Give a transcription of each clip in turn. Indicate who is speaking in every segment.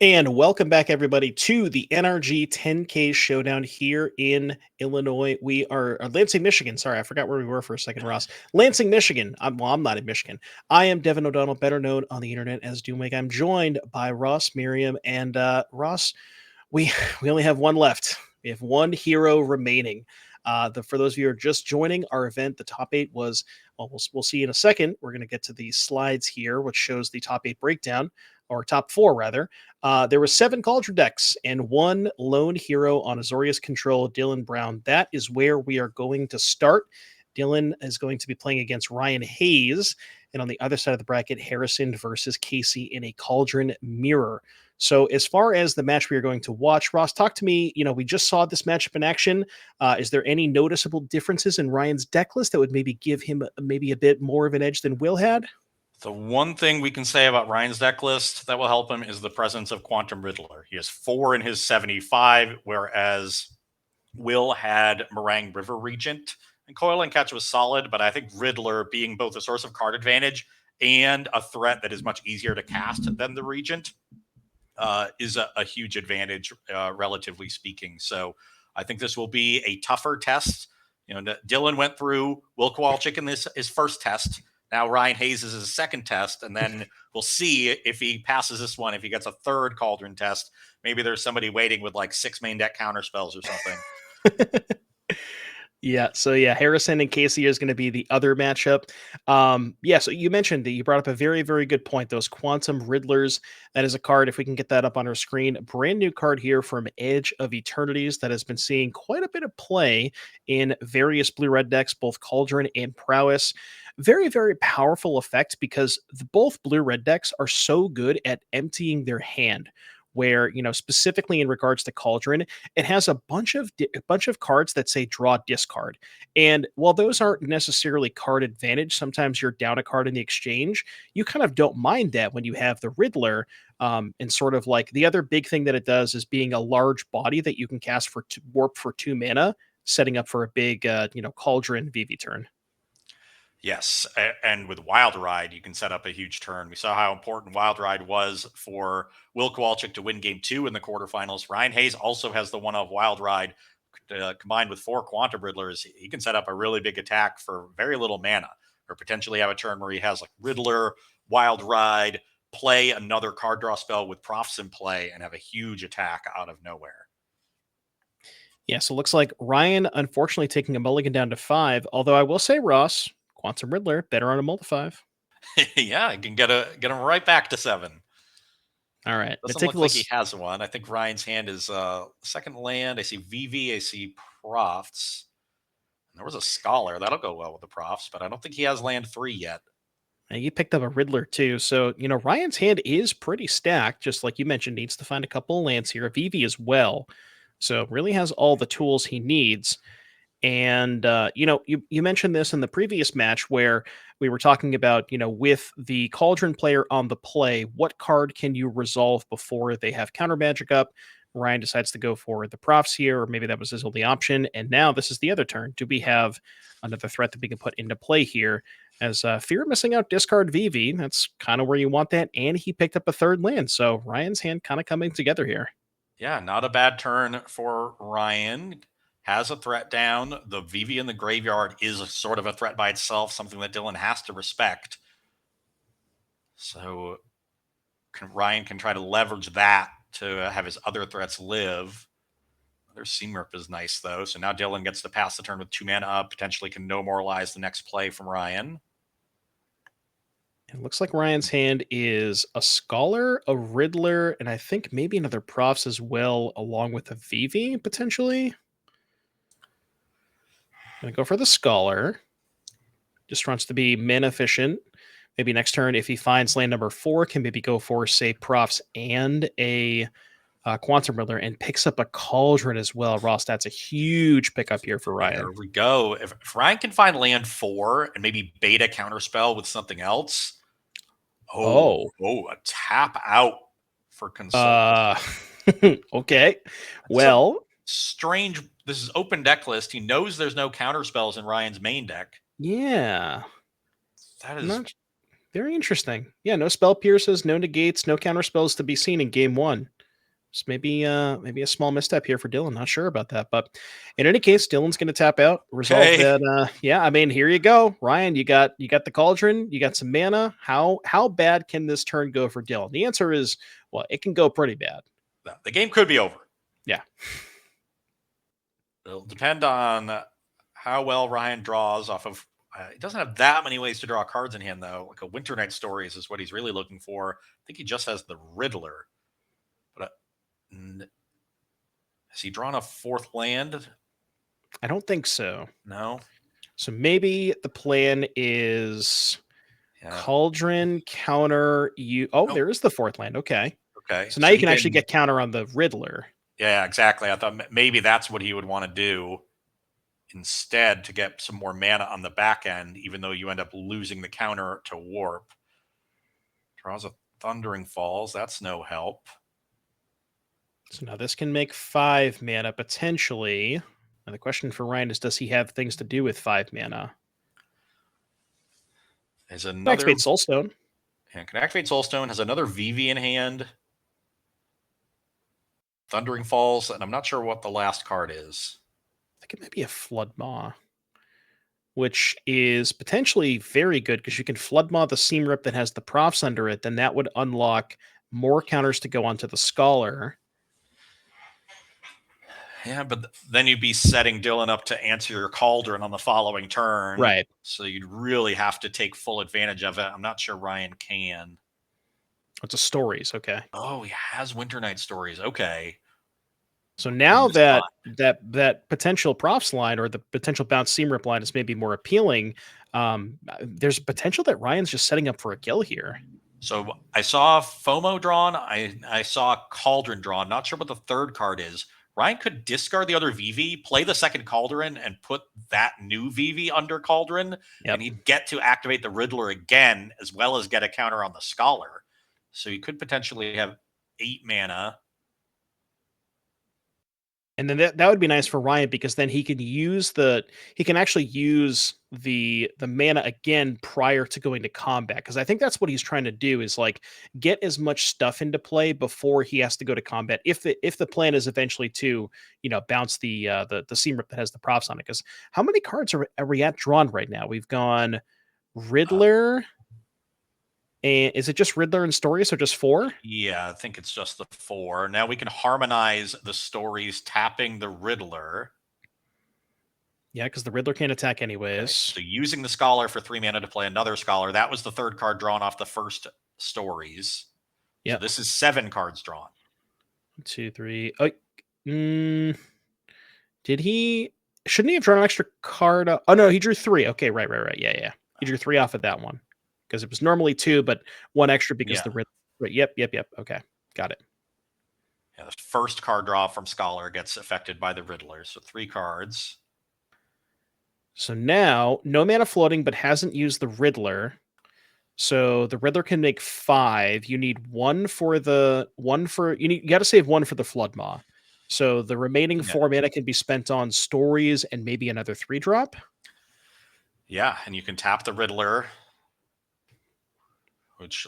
Speaker 1: And welcome back, everybody, to the NRG 10K Showdown here in Illinois. We are Lansing, Michigan. Sorry, I forgot where we were for a second, Ross. Lansing, Michigan. I'm not in Michigan. I am Devin O'Donnell, better known on the internet as Doomwig. I'm joined by Ross Miriam. And Ross, we, we only have one left. We have one hero remaining. For those of you who are just joining our event, the top eight was, well, we'll see in a second. We're going to get to the slides here, which shows the top eight breakdown, or top four, rather. There were 7 Cauldron decks and 1 lone hero on Azorius control, Dylan Brown. That is where we are going to start. Dylan is going to be playing against Ryan Hayes. And on the other side of the bracket, Harrison versus Casey in a Cauldron mirror. So as far as the match we are going to watch, Ross, talk to me. We just saw this matchup in action. Is there any noticeable differences in Ryan's deck list that would maybe give him maybe a bit more of an edge than Will had?
Speaker 2: The one thing we can say about Ryan's deck list that will help him is the presence of Quantum Riddler. He has 4 in his 75, whereas Will had Meringue River Regent. And Coil and Catch was solid, but I think Riddler, being both a source of card advantage and a threat that is much easier to cast than the Regent, is a huge advantage, relatively speaking. So I think this will be a tougher test. Dylan went through Will Kowalczyk in his first test. Now Ryan Hayes is his second test, and then we'll see if he passes this one. If he gets a third Cauldron test, maybe there's somebody waiting with like 6 main deck counter spells or something.
Speaker 1: So Harrison and Casey is going to be the other matchup. So you mentioned that you brought up a very, very good point. Those Quantum Riddlers, that is a card, if we can get that up on our screen, a brand new card here from Edge of Eternities that has been seeing quite a bit of play in various blue-red decks, both Cauldron and Prowess. Very, very powerful effect because both blue-red decks are so good at emptying their hand, where specifically in regards to Cauldron, it has a bunch of cards that say draw discard. And while those aren't necessarily card advantage, sometimes you're down a card in the exchange. You kind of don't mind that when you have the Riddler. And sort of like the other big thing that it does is being a large body that you can cast for warp for 2 mana, setting up for a big Cauldron VV turn.
Speaker 2: Yes, and with Wild Ride, you can set up a huge turn. We saw how important Wild Ride was for Will Kowalczyk to win Game 2 in the quarterfinals. Ryan Hayes also has the one of Wild Ride combined with 4 Quantum Riddlers. He can set up a really big attack for very little mana, or potentially have a turn where he has like Riddler, Wild Ride, play another card draw spell with Profs in play, and have a huge attack out of nowhere.
Speaker 1: Yeah, so it looks like Ryan, unfortunately, taking a mulligan down to 5. Although I will say, Ross, Quantum Riddler, better on a multi-5.
Speaker 2: Yeah, I can get him right back to 7.
Speaker 1: All right.
Speaker 2: Doesn't look like he has one. I think Ryan's hand is second land. I see VV. I see Profs. There was a Scholar. That'll go well with the Profs, but I don't think he has land 3 yet.
Speaker 1: And you picked up a Riddler too. So, Ryan's hand is pretty stacked, just like you mentioned, needs to find a couple of lands here. A VV as well. So really has all the tools he needs. And you mentioned this in the previous match where we were talking about, with the Cauldron player on the play, what card can you resolve before they have counter magic up? Ryan decides to go for the Profs here, or maybe that was his only option. And now this is the other turn. Do we have another threat that we can put into play here? As fear of missing out, discard VV. That's kind of where you want that. And he picked up a third land. So Ryan's hand kind of coming together here.
Speaker 2: Yeah, not a bad turn for Ryan. Has a threat down. The VV in the graveyard is sort of a threat by itself, something that Dylan has to respect. So Ryan can try to leverage that to have his other threats live. Their Seamrip is nice, though. So now Dylan gets to pass the turn with 2 mana up, potentially can no-moralize the next play from Ryan.
Speaker 1: It looks like Ryan's hand is a Scholar, a Riddler, and I think maybe another Profs as well, along with a VV, potentially. Gonna go for the Scholar. Just wants to be mana efficient. Maybe next turn, if he finds land number 4, can maybe go for, say, Profs and a Quantum Riddler, and picks up a Cauldron as well. Ross, that's a huge pickup here for Ryan.
Speaker 2: There we go. If Ryan can find land 4 and maybe beta counterspell with something else. A tap out for Consult.
Speaker 1: Okay. Well,
Speaker 2: strange. This is open deck list. He knows there's no counter spells in Ryan's main deck.
Speaker 1: Yeah.
Speaker 2: That is
Speaker 1: Very interesting. Yeah, no spell pierces, no negates, no counter spells to be seen in game one. So maybe a small misstep here for Dylan. Not sure about that, but in any case, Dylan's going to tap out. Resolve
Speaker 2: Okay.
Speaker 1: that. Yeah, I mean, here you go, Ryan. You got the cauldron. You got some mana. How bad can this turn go for Dylan? The answer is, well, it can go pretty bad.
Speaker 2: The game could be over.
Speaker 1: Yeah.
Speaker 2: It'll depend on how well Ryan draws off of. He doesn't have that many ways to draw cards in hand, though. Like a Winter Night Stories is what he's really looking for. I think he just has the Riddler. But has he drawn a fourth land?
Speaker 1: I don't think so.
Speaker 2: No.
Speaker 1: So maybe the plan is cauldron counter you. Oh, there is the fourth land. Okay.
Speaker 2: Okay.
Speaker 1: So now you can actually get counter on the Riddler.
Speaker 2: Yeah, exactly. I thought maybe that's what he would want to do instead to get some more mana on the back end, even though you end up losing the counter to warp. Draws a Thundering Falls. That's no help.
Speaker 1: So now this can make 5 mana potentially. Now the question for Ryan is, does he have things to do with 5 mana?
Speaker 2: There's another
Speaker 1: activate Soulstone.
Speaker 2: And can activate Soulstone. Has another VV in hand. Thundering Falls, and I'm not sure what the last card is.
Speaker 1: I think it might be a Flood Maw, which is potentially very good because you can Flood Maw the Seam Rip that has the profs under it. Then that would unlock more counters to go onto the Scholar.
Speaker 2: Yeah, but then you'd be setting Dylan up to answer your Cauldron on the following turn.
Speaker 1: Right.
Speaker 2: So you'd really have to take full advantage of it. I'm not sure Ryan can.
Speaker 1: It's a Stories, okay.
Speaker 2: Oh, he has Winter Night Stories. Okay.
Speaker 1: So now that potential profs line or the potential bounce seam rip line is maybe more appealing. There's potential that Ryan's just setting up for a kill here.
Speaker 2: So I saw FOMO drawn. I saw Cauldron drawn. Not sure what the third card is. Ryan could discard the other VV, play the second Cauldron, and put that new VV under Cauldron, and he'd get to activate the Riddler again, as well as get a counter on the Scholar. So you could potentially have 8 mana.
Speaker 1: And then that would be nice for Ryan because then he can actually use the mana again prior to going to combat, because I think that's what he's trying to do is like get as much stuff into play before he has to go to combat. If the plan is eventually to bounce the seam rip that has the props on it, because how many cards are we at drawn right now? We've gone Riddler. And is it just Riddler and Stories, or just 4?
Speaker 2: Yeah, I think it's just the 4. Now we can harmonize the Stories tapping the Riddler.
Speaker 1: Yeah, because the Riddler can't attack anyways. Okay.
Speaker 2: So using the Scholar for 3 mana to play another Scholar. That was the third card drawn off the first Stories. Yeah. So this is 7 cards drawn.
Speaker 1: 1, 2, 3. Oh, did he? Shouldn't he have drawn an extra card? Oh no, he drew 3. Okay, right. Yeah. He drew 3 off of that one. Because it was normally 2, but 1 extra because the Riddler. Right, yep. Okay, got it.
Speaker 2: Yeah, the first card draw from Scholar gets affected by the Riddler. So 3 cards.
Speaker 1: So now, no mana floating, but hasn't used the Riddler. So the Riddler can make 5. You need you got to save 1 for the Flood Maw. So the remaining 4 mana can be spent on Stories and maybe another 3-drop.
Speaker 2: Yeah, and you can tap the Riddler, which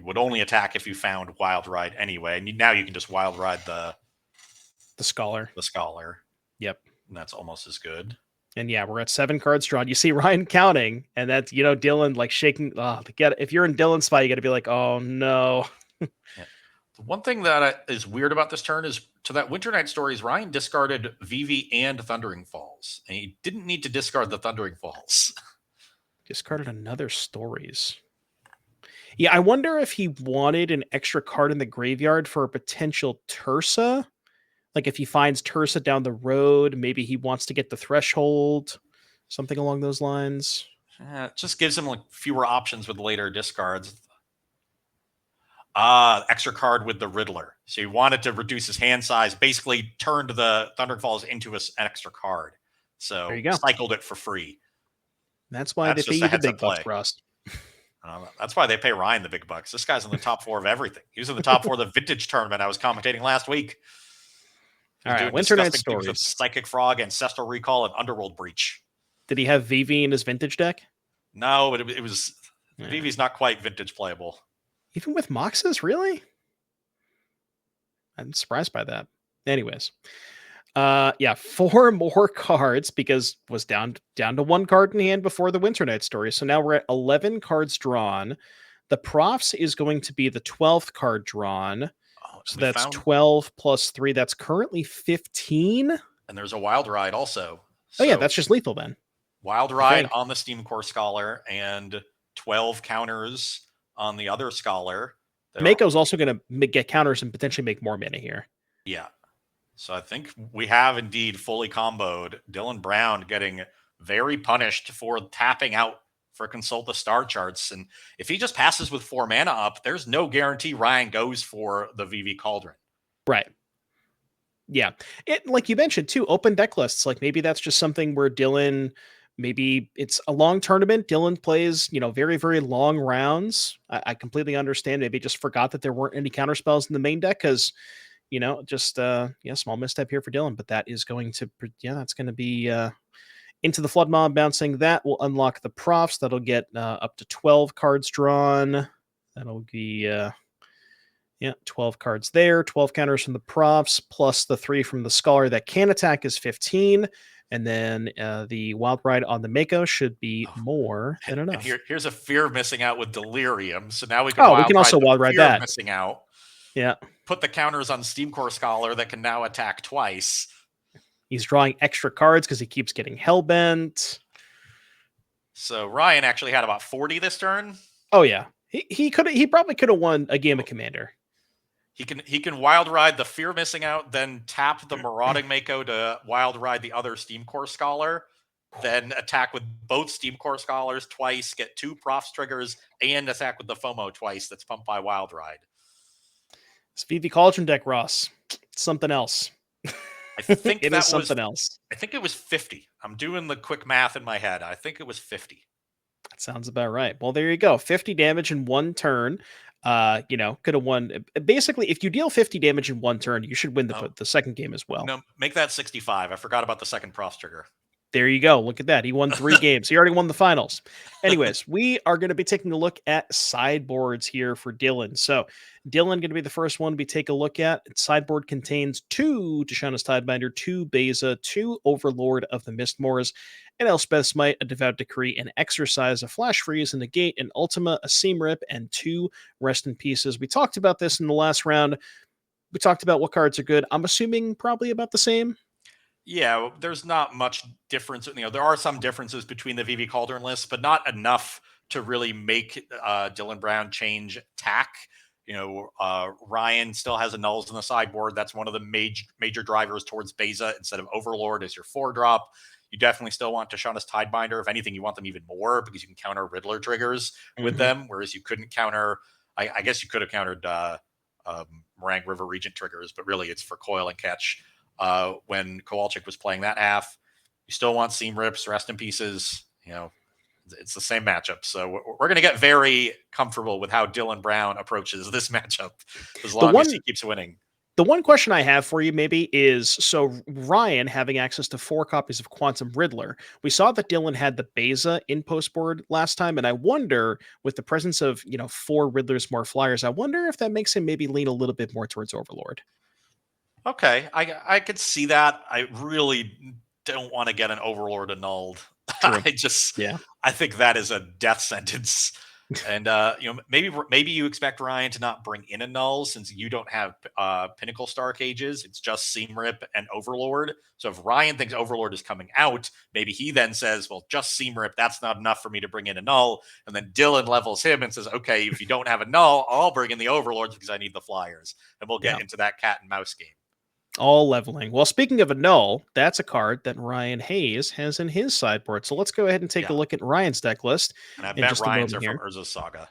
Speaker 2: would only attack if you found Wild Ride anyway. And now you can just Wild Ride the
Speaker 1: Scholar.
Speaker 2: The Scholar.
Speaker 1: Yep.
Speaker 2: And that's almost as good.
Speaker 1: And yeah, we're at 7 cards drawn. You see Ryan counting, and that's, Dylan like shaking. If you're in Dylan's spot, you got to be like, oh no.
Speaker 2: Yeah. The one thing that is weird about this turn is to that Winter Night Stories, Ryan discarded VV and Thundering Falls, and he didn't need to discard the Thundering Falls.
Speaker 1: Discarded another Stories. Yeah, I wonder if he wanted an extra card in the graveyard for a potential Tursa. Like if he finds Tursa down the road, maybe he wants to get the Threshold, something along those lines.
Speaker 2: It just gives him like fewer options with later discards. Extra card with the Riddler. So he wanted to reduce his hand size, basically turned the Thundering Falls into an extra card. So
Speaker 1: there you go.
Speaker 2: Cycled it for free.
Speaker 1: That's why they pay you the big bucks, Ross.
Speaker 2: That's why they pay Ryan the big bucks. This guy's in the top 4 of everything. He was in the top 4 of the Vintage tournament I was commentating last week.
Speaker 1: All right, Winter Night Stories.
Speaker 2: Psychic Frog, Ancestral Recall, and Underworld Breach.
Speaker 1: Did he have VV in his Vintage deck?
Speaker 2: No, but it was
Speaker 1: Yeah.
Speaker 2: Vivi's not quite vintage playable.
Speaker 1: Even with Moxes, really? I'm surprised by that. Anyways, yeah, 4 more cards because was down to 1 card in hand before the Winter Night story. So now we're at 11 cards drawn. The profs is going to be the 12th card drawn.
Speaker 2: Oh, and
Speaker 1: So
Speaker 2: we
Speaker 1: that's
Speaker 2: found
Speaker 1: 12 plus 3. That's currently 15.
Speaker 2: and there's a wild ride also.
Speaker 1: Oh yeah,
Speaker 2: So
Speaker 1: that's just lethal then.
Speaker 2: wild
Speaker 1: I
Speaker 2: ride
Speaker 1: think.
Speaker 2: on the Steam Core Scholar and 12 counters on the other Scholar. There,
Speaker 1: Mako's also going to get counters and potentially make more mana here.
Speaker 2: yeah. So I think we have indeed fully comboed Dylan Brown getting very punished for tapping out for Consult the Star Charts. And if he just passes with 4 mana up, there's no guarantee Ryan goes for the VV Cauldron.
Speaker 1: Right. Yeah. It, like you mentioned too, open deck lists. Like maybe that's just something where Dylan, maybe it's a long tournament. Dylan plays, very, very long rounds. I completely understand. Maybe just forgot that there weren't any counter spells in the main deck because, just small misstep here for Dylan. But that is going to, that's going to be into the flood mob. Bouncing that will unlock the profs. That'll get up to 12 cards drawn. That'll be 12 cards there, 12 counters from the profs, plus the 3 from the scholar that can attack is 15. And then the wild ride on the Mako should be more than enough.
Speaker 2: And here's a fear of missing out with Delirium. So now we can
Speaker 1: we can also wild ride
Speaker 2: fear of
Speaker 1: that.
Speaker 2: missing out.
Speaker 1: Yeah.
Speaker 2: Put the counters on Steam Core Scholar that can now attack twice.
Speaker 1: He's drawing extra cards because he keeps getting hellbent.
Speaker 2: So Ryan actually had about 40 this turn.
Speaker 1: Oh yeah. He probably could have won a game of Commander.
Speaker 2: He can wild ride the fear missing out, then tap the marauding Mako to wild ride the other Steam Core Scholar, then attack with both Steam Core Scholars twice, get 2 profs triggers, and attack with the FOMO twice. That's pumped by wild ride.
Speaker 1: It's VV Cauldron deck, Ross. It's something else.
Speaker 2: I think
Speaker 1: it
Speaker 2: that
Speaker 1: is something else.
Speaker 2: I think it was 50. I'm doing the quick math in my head. I think it was 50.
Speaker 1: That sounds about right. Well, there you go. 50 damage in 1 turn. Could have won. Basically, if you deal 50 damage in 1 turn, you should win the second game as well.
Speaker 2: No, make that 65. I forgot about the second prof trigger.
Speaker 1: There you go. Look at that. He won 3 games. He already won the finals. Anyways, we are going to be taking a look at sideboards here for Dylan. So Dylan going to be the first one we take a look at. Sideboard contains 2 Tishana's Tidebinder, 2 Beza, 2 Overlord of the Mistmoors, an Elspeth's Might, a Devout Decree, an Exercise, a Flash Freeze, a Negate, an Ultima, a Seam Rip, and 2 Rest in Pieces. We talked about this in the last round. We talked about what cards are good. I'm assuming probably about the same.
Speaker 2: Yeah, there's not much difference. There are some differences between the VV Cauldron lists, but not enough to really make Dylan Brown change tack. Ryan still has a nulls in the sideboard. That's one of the major drivers towards Beza instead of Overlord as your 4-drop. You definitely still want Tishana's Tidebinder. If anything, you want them even more because you can counter Riddler triggers with them, whereas you couldn't counter. I guess you could have countered Meringue River Regent triggers, but really it's for Coil and Catch. When Kowalczyk was playing that half, you still want Seam Rips, Rest in Pieces. It's the same matchup. So we're going to get very comfortable with how Dylan Brown approaches this matchup as long as he keeps winning.
Speaker 1: The one question I have for you maybe is, so Ryan having access to 4 copies of Quantum Riddler, we saw that Dylan had the Beza in postboard last time, and I wonder, with the presence of, 4 Riddlers, more flyers, I wonder if that makes him maybe lean a little bit more towards Overlord.
Speaker 2: Okay, I could see that. I really don't want to get an Overlord annulled.
Speaker 1: True.
Speaker 2: I think that is a death sentence. And maybe you expect Ryan to not bring in a null since you don't have Pinnacle Star Cages. It's just Seam Rip and Overlord. So if Ryan thinks Overlord is coming out, maybe he then says, well, just Seam Rip, that's not enough for me to bring in a null. And then Dylan levels him and says, okay, if you don't have a null, I'll bring in the Overlords because I need the flyers. And we'll get into that cat and mouse game.
Speaker 1: All leveling. Well, speaking of a null, that's a card that Ryan Hayes has in his sideboard. So let's go ahead and take a look at Ryan's deck list.
Speaker 2: And I bet Ryan's are from Urza's Saga.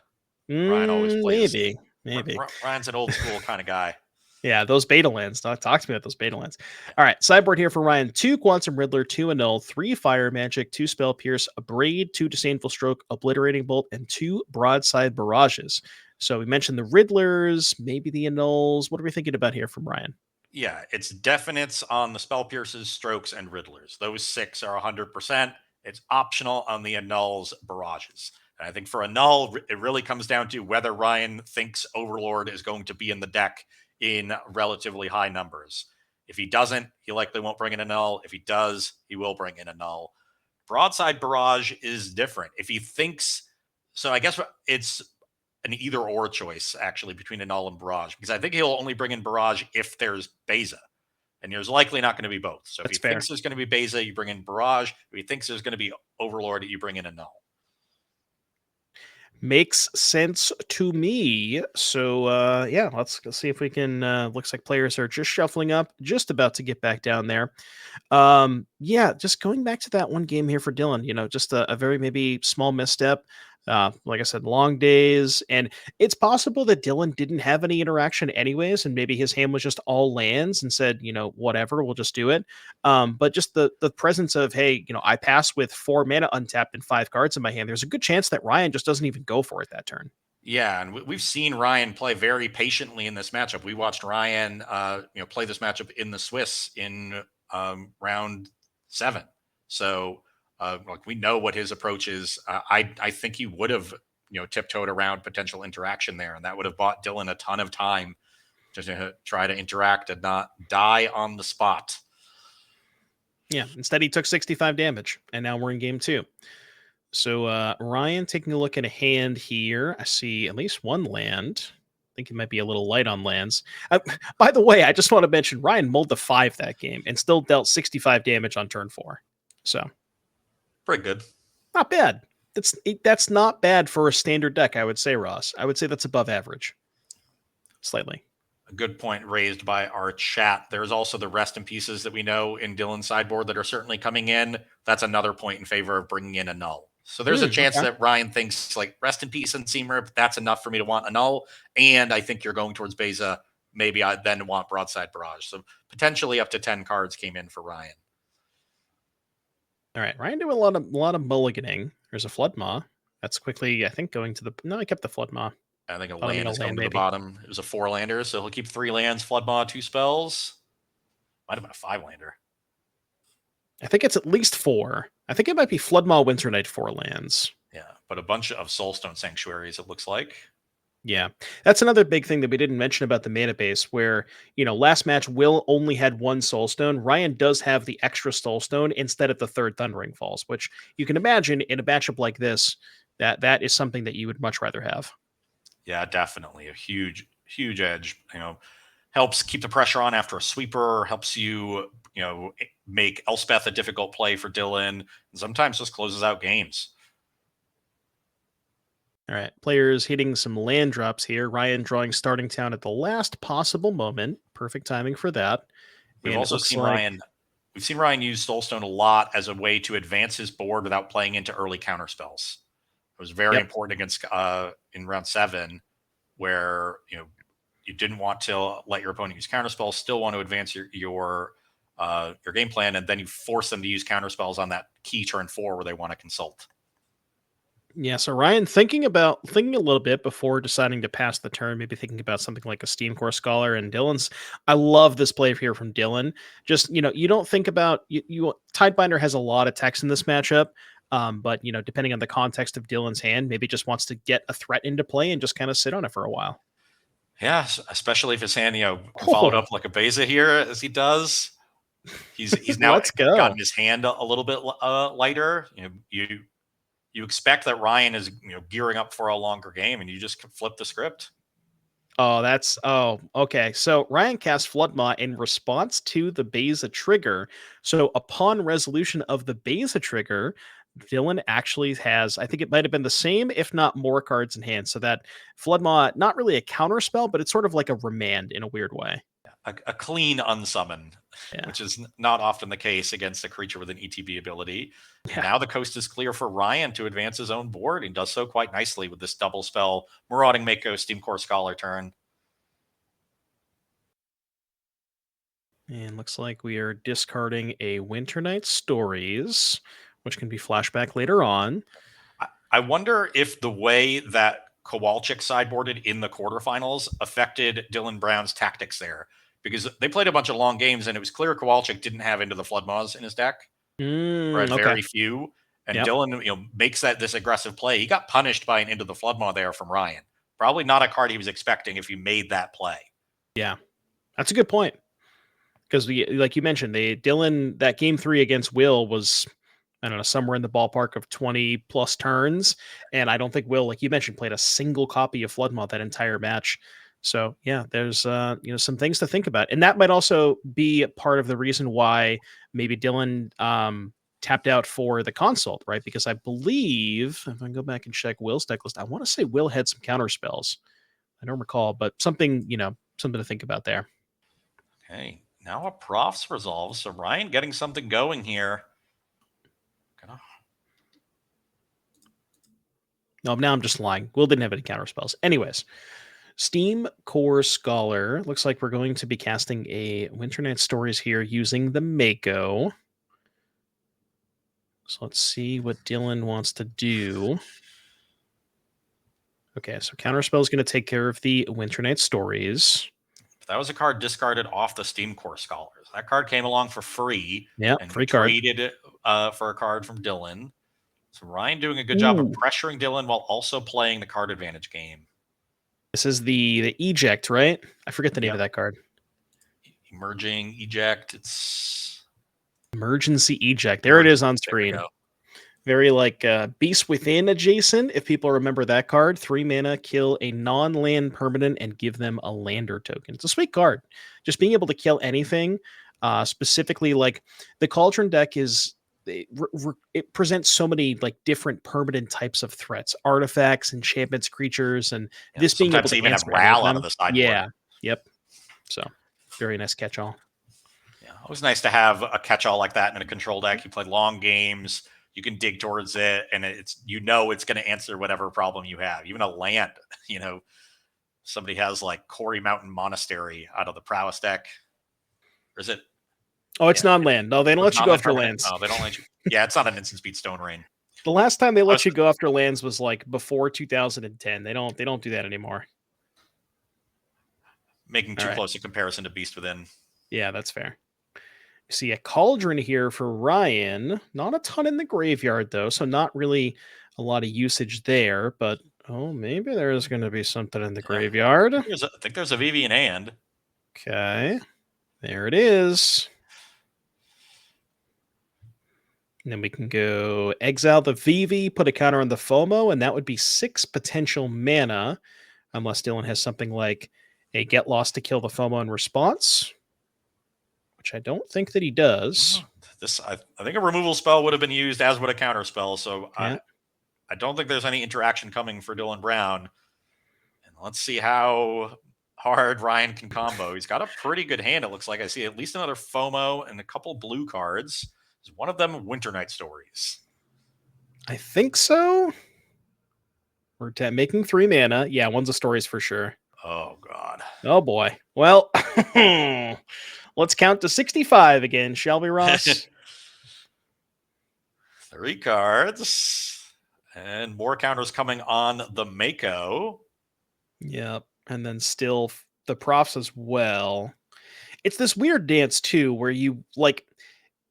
Speaker 1: Ryan always plays. Maybe.
Speaker 2: Ryan's an old school kind of guy.
Speaker 1: Yeah, those beta lands. Talk to me about those beta lands. All right, sideboard here for Ryan. 2 Quantum Riddler, 2 Annul, 3 Fire Magic, 2 Spell Pierce, a Braid, 2 Disdainful Stroke, Obliterating Bolt, and 2 Broadside Barrages. So we mentioned the Riddlers, maybe the Annuls. What are we thinking about here from Ryan?
Speaker 2: Yeah, it's definites on the Spell Pierces, Strokes, and Riddlers. Those 6 are 100%. It's optional on the Annuls, Barrages. And I think for a null, it really comes down to whether Ryan thinks Overlord is going to be in the deck in relatively high numbers. If he doesn't, he likely won't bring in a null. If he does, he will bring in a null. Broadside Barrage is different. If he thinks so, I guess it's an either or choice actually between a null and Barrage, because I think he'll only bring in Barrage if there's Beza, and there's likely not going to be both. So if he
Speaker 1: That's fair.
Speaker 2: thinks there's going to be Beza, you bring in Barrage. If he thinks there's going to be Overlord, you bring in a null.
Speaker 1: Makes sense to me. So yeah, let's go see if we can. Looks like players are just shuffling up, just about to get back down there. Yeah, just going back to that one game here for Dylan, just a very maybe small misstep. Like I said, long days, and it's possible that Dylan didn't have any interaction anyways, and maybe his hand was just all lands and said, whatever, we'll just do it. But just the presence of, hey, I pass with 4 mana untapped and 5 cards in my hand. There's a good chance that Ryan just doesn't even go for it that turn.
Speaker 2: Yeah, and we've seen Ryan play very patiently in this matchup. We watched Ryan, play this matchup in the Swiss in round 7. So, like we know what his approach is. I think he would have, tiptoed around potential interaction there, and that would have bought Dylan a ton of time to try to interact and not die on the spot.
Speaker 1: Yeah, instead he took 65 damage, and now we're in game 2. So Ryan taking a look at a hand here. I see at least one land. I think it might be a little light on lands. By the way, I just want to mention Ryan mulled the 5 that game and still dealt 65 damage on turn 4. So
Speaker 2: Pretty good.
Speaker 1: not bad. That's not bad for a standard deck, I would say, Ross. I would say that's above average. Slightly.
Speaker 2: A good point raised by our chat. There's also the rest in pieces that we know in Dylan's sideboard that are certainly coming in. That's another point in favor of bringing in a null. So there's a chance that Ryan thinks like rest in peace and Seamer, that's enough for me to want a null. And I think you're going towards Beza. Maybe I then want Broadside Barrage. So potentially up to 10 cards came in for Ryan.
Speaker 1: All right, Ryan doing a lot of mulliganing. There's a Flood Maw. That's quickly, I think, going to the. No, I kept the Flood Maw.
Speaker 2: I think a land is going to the bottom. It was a 4-lander, so he'll keep 3 lands, Flood Maw, 2 spells. Might have been a 5-lander.
Speaker 1: I think it's at least 4. I think it might be Flood Maw, Winter Knight, 4 lands.
Speaker 2: Yeah, but a bunch of Soulstone Sanctuaries, it looks like.
Speaker 1: Yeah, that's another big thing that we didn't mention about the mana base, where, last match, Will only had 1 Soulstone. Ryan does have the extra Soulstone instead of the 3rd Thundering Falls, which you can imagine in a matchup like this, that is something that you would much rather have.
Speaker 2: Yeah, definitely. A huge, huge edge. Helps keep the pressure on after a sweeper, helps you, make Elspeth a difficult play for Dylan, and sometimes just closes out games.
Speaker 1: All right, players hitting some land drops here. Ryan drawing Starting Town at the last possible moment. Perfect timing for that.
Speaker 2: We've also seen Ryan. We've seen Ryan use Soulstone a lot as a way to advance his board without playing into early counter spells. It was very important against in round 7, where you didn't want to let your opponent use counter spells, still want to advance your game plan, and then you force them to use counter spells on that key turn 4 where they want to consult.
Speaker 1: Yeah, so Ryan thinking a little bit before deciding to pass the turn, maybe thinking about something like a Steam Core Scholar and Dylan's. I love this play here from Dylan. Just, you don't think about Tidebinder has a lot of text in this matchup. But depending on the context of Dylan's hand, maybe just wants to get a threat into play and just kind of sit on it for a while.
Speaker 2: Yeah, especially if his hand, followed up like a Beza here as he does. He's now gotten his hand a little bit lighter. You expect that Ryan is gearing up for a longer game, and you just flip the script.
Speaker 1: Okay. So Ryan cast Flood Maw in response to the Beza trigger. So upon resolution of the Beza trigger, Dylan actually has, I think it might have been the same, if not more cards in hand. So that Flood Maw, not really a counter spell, but it's sort of like a remand in a weird way.
Speaker 2: A clean unsummon, which is not often the case against a creature with an ETB ability. Yeah. Now the coast is clear for Ryan to advance his own board, and does so quite nicely with this double spell, Marauding Mako, Steam Core Scholar turn.
Speaker 1: And looks like we are discarding a Winter Night Stories, which can be flashback later on.
Speaker 2: I wonder if the way that Kowalczyk sideboarded in the quarterfinals affected Dylan Brown's tactics there, because they played a bunch of long games, and it was clear Kowalczyk didn't have Into the Flood Maws in his deck, or had very few. And
Speaker 1: Yep.
Speaker 2: Dylan, makes this aggressive play. He got punished by an Into the Floodmaw there from Ryan. Probably not a card he was expecting if he made that play.
Speaker 1: Yeah, that's a good point. Because like you mentioned, Dylan, that game 3 against Will was, I don't know, somewhere in the ballpark of 20 plus turns, and I don't think Will, like you mentioned, played a single copy of Floodmoth that entire match. So yeah, there's some things to think about, and that might also be part of the reason why maybe Dylan tapped out for the consult, right? Because I believe, if I go back and check Will's deck list, I want to say Will had some counter spells. I don't recall, but something to think about there.
Speaker 2: Okay, now a Profs resolve. So Ryan getting something going here.
Speaker 1: No, now I'm just lying. Will didn't have any counter spells. Anyways, Steam Core Scholar. Looks like we're going to be casting a Winter Night Stories here using the Mako. So let's see what Dylan wants to do. Okay, so Counterspell is going to take care of the Winter Night Stories.
Speaker 2: That was a card discarded off the Steam Core Scholars. That card came along for free.
Speaker 1: Yeah,
Speaker 2: and
Speaker 1: free card.
Speaker 2: Traded it for a card from Dylan. So Ryan doing a good job of pressuring Dylan while also playing the card advantage game.
Speaker 1: This is the eject, right? I forget the name of that card.
Speaker 2: Emerging eject. It's
Speaker 1: emergency eject. There it is on screen. Very like Beast Within adjacent. If people remember that card, 3 mana, kill a non-land permanent and give them a lander token. It's a sweet card. Just being able to kill anything, specifically like the Cauldron deck is. It presents so many like different permanent types of threats, artifacts, enchantments, creatures, and this being able to
Speaker 2: even have
Speaker 1: answer any of
Speaker 2: Ral out
Speaker 1: them.
Speaker 2: of the sideboard.
Speaker 1: Yeah, yep. So very nice catch-all.
Speaker 2: Yeah, it was nice to have a catch-all like that in a control deck. You play long games, you can dig towards it, and it's going to answer whatever problem you have. Even a land, somebody has like Quarry Mountain Monastery out of the Prowess deck. Or is it?
Speaker 1: Oh, it's non-land. No, they don't let you go after lands.
Speaker 2: No, they don't let you. Yeah, it's not an instant speed Stone Rain.
Speaker 1: The last time they let you go after lands was like before 2010. They don't do that anymore.
Speaker 2: Making too close a comparison to Beast Within.
Speaker 1: Yeah, that's fair. You see a Cauldron here for Ryan. Not a ton in the graveyard though, so not really a lot of usage there, but maybe there's going to be something in the graveyard.
Speaker 2: I think there's a VV in hand.
Speaker 1: Okay. There it is. And then we can go exile the VV, put a counter on the FOMO, and that would be 6 potential mana, unless Dylan has something like a get lost to kill the FOMO in response, which I don't think that he does.
Speaker 2: I think a removal spell would have been used, as would a counter spell, so I don't think there's any interaction coming for Dylan Brown. And let's see how hard Ryan can combo. He's got a pretty good hand, it looks like. I see at least another FOMO and a couple blue cards. One of them Winter Night Stories.
Speaker 1: I think so. We're making 3 mana. Yeah, one's a Stories for sure.
Speaker 2: Oh, God.
Speaker 1: Oh, boy. Well, let's count to 65 again, shall we, Ross?
Speaker 2: 3 cards. And more counters coming on the Mako.
Speaker 1: Yep. And then still the Profs as well. It's this weird dance, too, where you, like,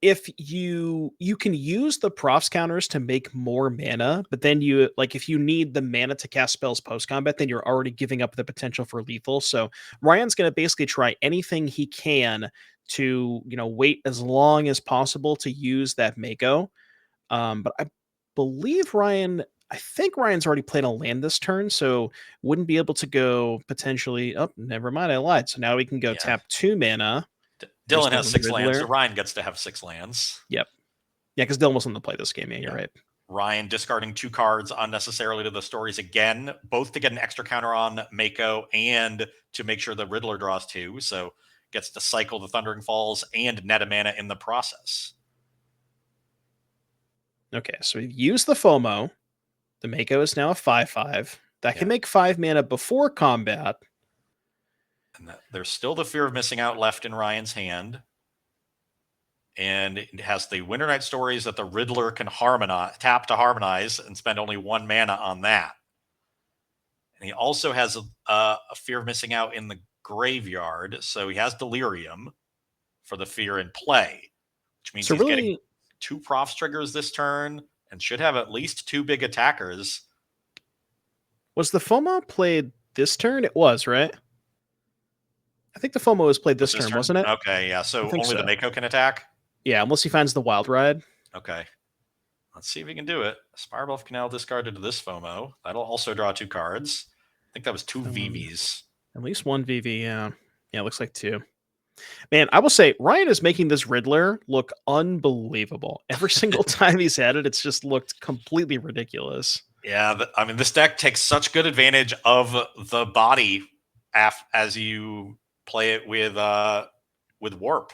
Speaker 1: if you can use the Profs counters to make more mana, but then you if you need the mana to cast spells post combat, then you're already giving up the potential for lethal. So Ryan's going to basically try anything he can to wait as long as possible to use that Mako. But I think Ryan's already played a land this turn, so wouldn't be able to go potentially. Oh, never mind, I lied. So now we can go tap 2 mana.
Speaker 2: Dylan has 6 lands, so Ryan gets to have 6 lands.
Speaker 1: Yep. Yeah, because Dylan wasn't to play this game. Yeah, you're right.
Speaker 2: Ryan discarding 2 cards unnecessarily to the Stories again, both to get an extra counter on Mako and to make sure the Riddler draws 2. So gets to cycle the Thundering Falls and net a mana in the process.
Speaker 1: Okay, so we've used the FOMO. The Mako is now a 5/5. That can make 5 mana before combat.
Speaker 2: And there's still the Fear of Missing Out left in Ryan's hand. And it has the Winter Night Stories that the Riddler can tap to harmonize and spend only 1 mana on that. And he also has a Fear of Missing Out in the graveyard. So he has Delirium for the Fear in play, which means he's getting 2 Profs triggers this turn, and should have at least 2 big attackers.
Speaker 1: Was the FOMO played this turn? It was, right? I think the FOMO was played
Speaker 2: Was
Speaker 1: this
Speaker 2: this
Speaker 1: turn,
Speaker 2: turn?
Speaker 1: wasn't it?
Speaker 2: Okay, yeah.
Speaker 1: I
Speaker 2: So
Speaker 1: think
Speaker 2: only the
Speaker 1: so.
Speaker 2: Mako can attack?
Speaker 1: Yeah, unless he finds the Wild Ride.
Speaker 2: Okay. Let's see if we can do it. Spirebluff Canal discarded to this FOMO. That'll also draw 2 cards. I think that was 2 VVs.
Speaker 1: At least one VV, yeah. Yeah, looks like 2. Man, I will say Ryan is making this Riddler look unbelievable. Every single time he's had it, it's just looked completely ridiculous.
Speaker 2: Yeah, I mean, this deck takes such good advantage of the body as you play it with Warp.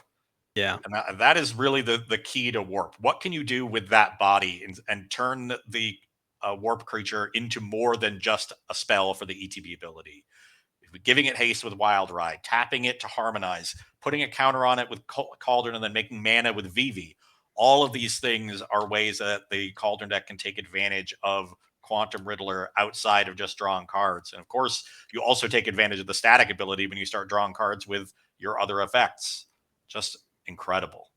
Speaker 1: Yeah.
Speaker 2: And that is really the key to Warp. What can you do with that body and turn the Warp creature into more than just a spell for the ETB ability? Giving it haste with Wild Ride, tapping it to harmonize, putting a counter on it with Cauldron, and then making mana with Vivi. All of these things are ways that the Cauldron deck can take advantage of Quantum Riddler outside of just drawing cards. And of course, you also take advantage of the static ability when you start drawing cards with your other effects. Just incredible.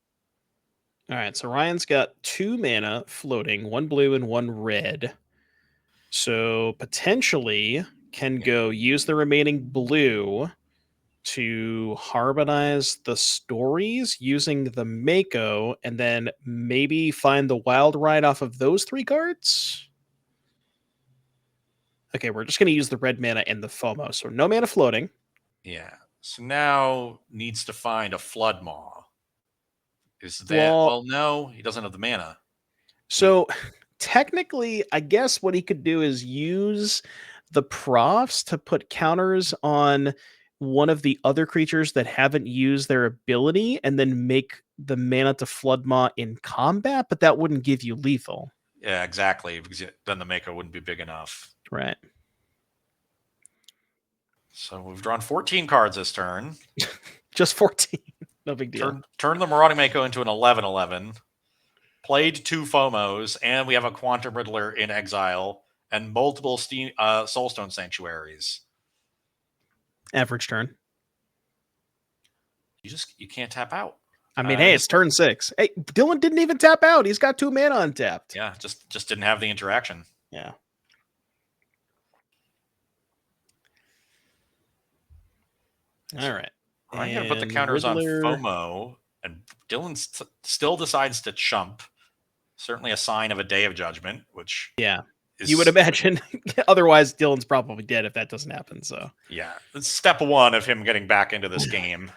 Speaker 1: All right, so Ryan's got 2 mana floating, 1 blue and 1 red. So potentially can go use the remaining blue to harmonize the stories using the Mako, and then maybe find the Wild Ride off of those 3 cards. Okay, we're just going to use the red mana and the FOMO. So no mana floating.
Speaker 2: Yeah. So now needs to find a Flood Maw. Is that well? No, he doesn't have the mana.
Speaker 1: So technically, I guess what he could do is use the profs to put counters on one of the other creatures that haven't used their ability and then make the mana to Flood Maw in combat, but that wouldn't give you lethal.
Speaker 2: Yeah, exactly. Because then the Mako wouldn't be big enough.
Speaker 1: Right.
Speaker 2: So we've drawn 14 cards this turn.
Speaker 1: Just 14. No big deal.
Speaker 2: Turn the Marauding Mako into an 11/11. Played 2 FOMOs, and we have a Quantum Riddler in exile and multiple Soulstone Sanctuaries.
Speaker 1: Average turn.
Speaker 2: You can't tap out.
Speaker 1: I mean, hey, it's turn 6. Hey, Dylan didn't even tap out. He's got 2 mana untapped.
Speaker 2: Yeah, just didn't have the interaction.
Speaker 1: Yeah. All right.
Speaker 2: I'm going to put the counters Riddler on FOMO, and Dylan still decides to chump. Certainly a sign of a Day of Judgment, which
Speaker 1: you would imagine. Otherwise, Dylan's probably dead if that doesn't happen. So
Speaker 2: yeah, it's step 1 of him getting back into this game.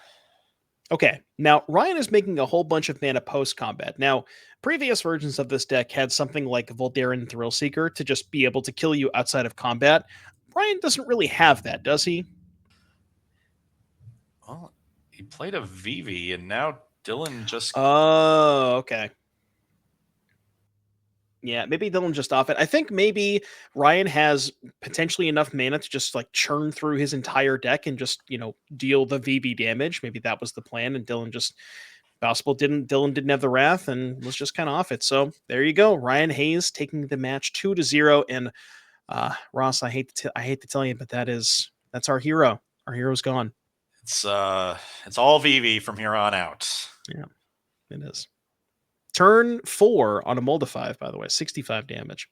Speaker 1: Okay, now Ryan is making a whole bunch of mana post-combat. Now, previous versions of this deck had something like Voldarin Thrillseeker to just be able to kill you outside of combat. Ryan doesn't really have that, does he?
Speaker 2: Well, he played a Vivi, and now Dylan just...
Speaker 1: Oh, okay. Yeah, maybe Dylan just off it. I think maybe Ryan has potentially enough mana to just like churn through his entire deck and just, deal the VV damage. Maybe that was the plan, and Dylan just Dylan didn't have the wrath and was just kind of off it. So there you go. Ryan Hayes taking the match 2-0. And Ross, I hate to tell you, but that's our hero. Our hero's gone.
Speaker 2: It's all VV from here on out.
Speaker 1: Yeah, it is. Turn 4 on a Molda 5, by the way, 65 damage.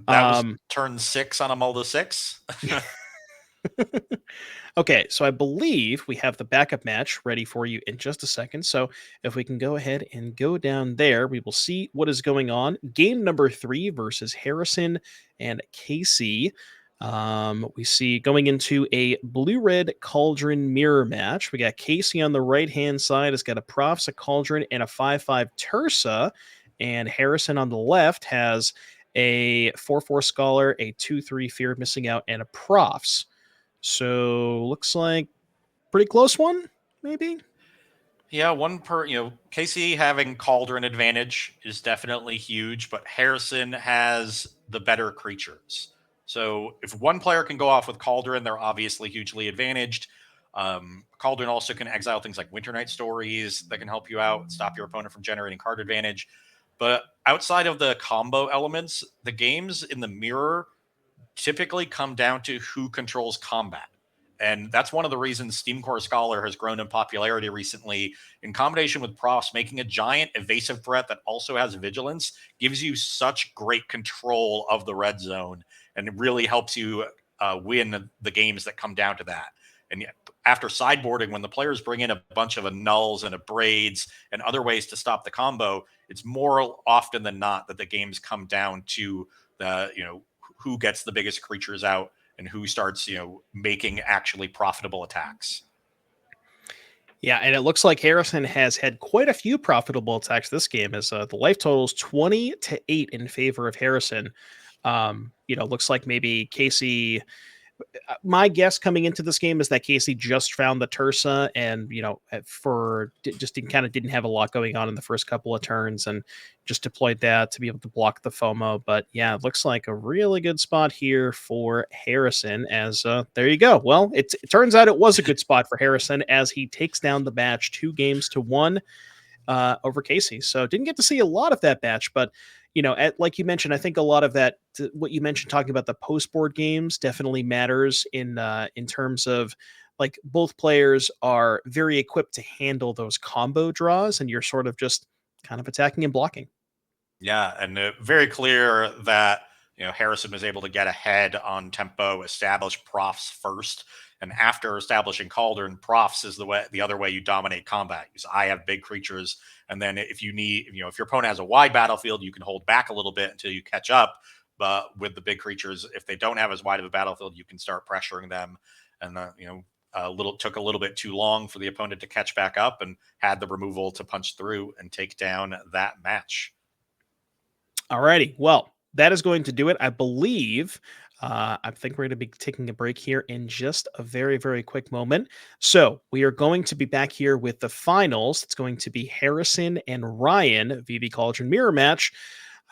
Speaker 2: That was turn 6 on a Molda 6.
Speaker 1: Okay, so I believe we have the backup match ready for you in just a second. So if we can go ahead and go down there, we will see what is going on. Game number 3 versus Harrison and Casey. We see going into a blue-red Cauldron mirror match. We got Casey on the right-hand side. Has got a Profs, a Cauldron, and a 5/5 Tursa. And Harrison on the left has a 4/4 Scholar, a 2/3 Fear of Missing Out, and a Profs. So looks like pretty close one, maybe.
Speaker 2: Yeah, Casey having Cauldron advantage is definitely huge, but Harrison has the better creatures. So if one player can go off with Cauldron, they're obviously hugely advantaged. Cauldron also can exile things like Winter Night Stories that can help you out and stop your opponent from generating card advantage. But outside of the combo elements, the games in the mirror typically come down to who controls combat. And that's one of the reasons Steam Core Scholar has grown in popularity recently. In combination with Profs, making a giant evasive threat that also has vigilance gives you such great control of the red zone, and it really helps you win the games that come down to that. And yet, after sideboarding, when the players bring in a bunch of nulls and braids and other ways to stop the combo, it's more often than not that the games come down to the who gets the biggest creatures out and who starts making actually profitable attacks.
Speaker 1: Yeah, and it looks like Harrison has had quite a few profitable attacks this game, as the life totals 20-8 in favor of Harrison. Looks like maybe Casey, my guess coming into this game is that Casey just found the Tursa, and just didn't have a lot going on in the first couple of turns, and just deployed that to be able to block the FOMO. But yeah, it looks like a really good spot here for Harrison. As there you go. Well, it turns out it was a good spot for Harrison, as he takes down the match 2-1 over Casey. So didn't get to see a lot of that batch, but like you mentioned, I think a lot of that, what you mentioned, talking about the post board games, definitely matters in terms of, like, both players are very equipped to handle those combo draws, and you're sort of just kind of attacking and blocking.
Speaker 2: Yeah, and very clear that Harrison was able to get ahead on tempo, establish profs first, and after establishing Cauldron, profs is the other way you dominate combat. Because I have big creatures, and then if you need, if your opponent has a wide battlefield, you can hold back a little bit until you catch up. But with the big creatures, if they don't have as wide of a battlefield, you can start pressuring them, and took a little bit too long for the opponent to catch back up, and had the removal to punch through and take down that match.
Speaker 1: Alrighty, well, that is going to do it, I believe. I think we're going to be taking a break here in just a very, very quick moment. So we are going to be back here with the finals. It's going to be Harrison and Ryan, VB Cauldron Mirror Match.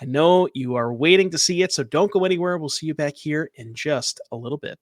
Speaker 1: I know you are waiting to see it, so don't go anywhere. We'll see you back here in just a little bit.